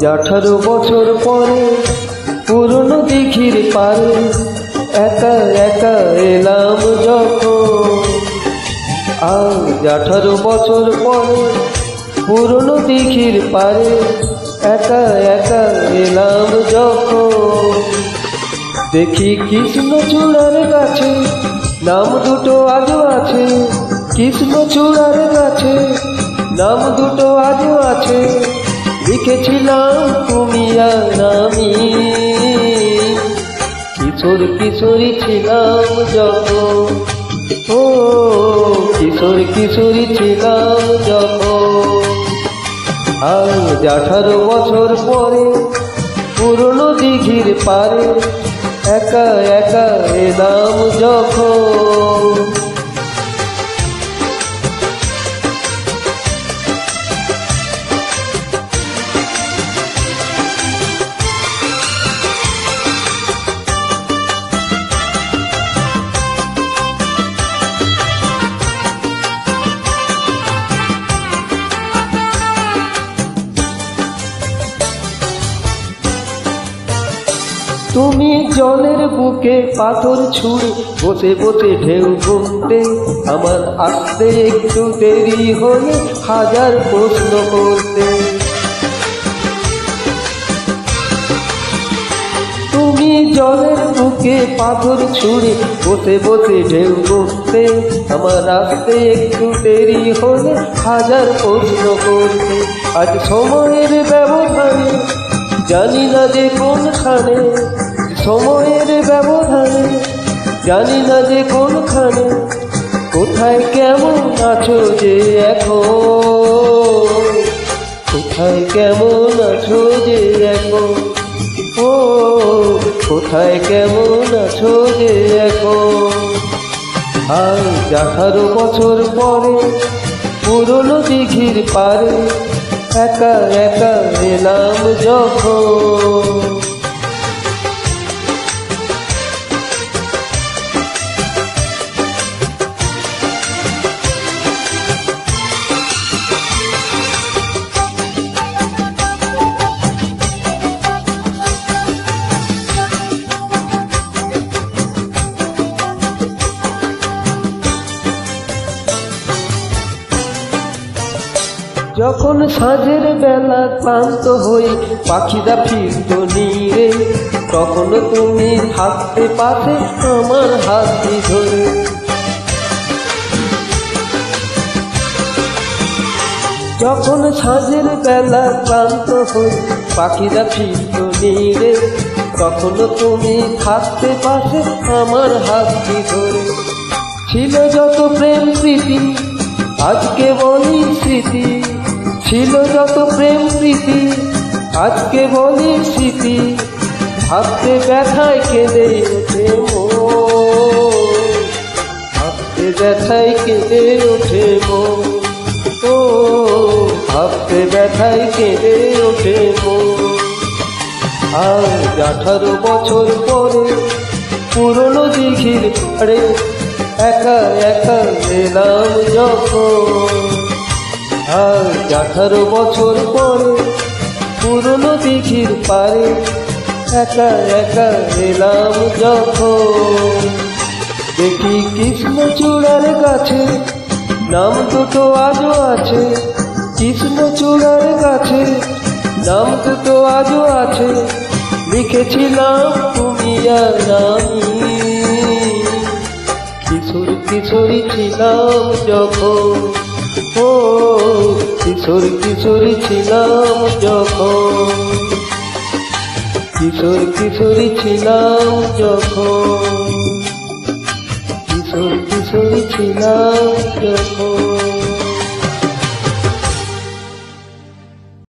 18 বছর পরে পুরনো দিঘির পারে একা একা এলাম যখন। আজ 18 বছর পরে পুরনো দিঘির পারে একা একা এলাম যখন। দেখি কৃষ্ণচূড়ার গাছে নাম দুটো আজও আছে, কৃষ্ণচূড়ার গাছে নাম দুটো আজও আছে। লিখেছিলাম তুমি আর আমি, কিশোর কিশোরী ছিলাম যখন। ও কিশোর কিশোরী ছিলাম যখন। আজ 18 বছর পরে পুরনো দিঘির পারে একা একা এলাম যখন। তুমি জলের বুকে পাথর ছুঁড়ে বসে বসে ঢেউ গুনতে, আমার আসতে একটু দেরি হলে হাজার প্রশ্ন করতে। তুমি জলের বুকে পাথর ছুঁড়ে বসে বসে ঢেউ গুনতে, আমার আসতে একটু দেরি হলে হাজার প্রশ্ন করতে। আজ সময়ের ব্যবধানে জানি না যে কোনখানে, সময়ের ব্যবধানে জানি না যে কোনখানে, কোথায় কেমন আছো যে এখন, কোথায় কেমন আছো যে এখন। ও কোথায় কেমন আছো যে এখন। আজ 18 বছর পরে পুরনো দিঘির পারে একা একা এলাম যখন। যখন সাঁঝের বেলা ক্লান্ত হয়ে পাখিরা ফিরত নীরে, তখন তুমি থাকতে পাশে আমার হাতটি ধরে। যখন সাঁঝের বেলা ক্লান্ত হয়ে পাখিরা ফিরত নীরে, তখন তুমি থাকতে পাশে আমার হাতটি ধরে। ছিল যত প্রেম প্রীতি আজকে বলি স্মৃতি, ছিল যত প্রেম প্রীতি আজকে বলি স্মৃতি। ভাবতে ব্যথায় কেঁদে ওঠে মন, ভাবতে ব্যথায় কেঁদে ওঠে মন। ও ভাবতে ব্যথায় কেঁদে ওঠে মন। আজ 18 বছর পরে পুরনো দিঘির পাড়ে একা একা এলাম যখন। আজ 18 বছর পরে পুরনো দিঘির পারে একা একা এলাম যখন। দেখি কৃষ্ণচূড়ার গাছে নাম দুটো আজও আছে, কৃষ্ণচূড়ার গাছে নাম দুটো আজও আছে। লিখেছিলাম তুমি আর আমি, কিশোর কিশোরী ছিলাম যখন। ও কিশোর কিশোরী ছিলাম যখন, কিশোর কিশোরী ছিলাম যখন, কিশোর কিশোরী ছিলাম যখন।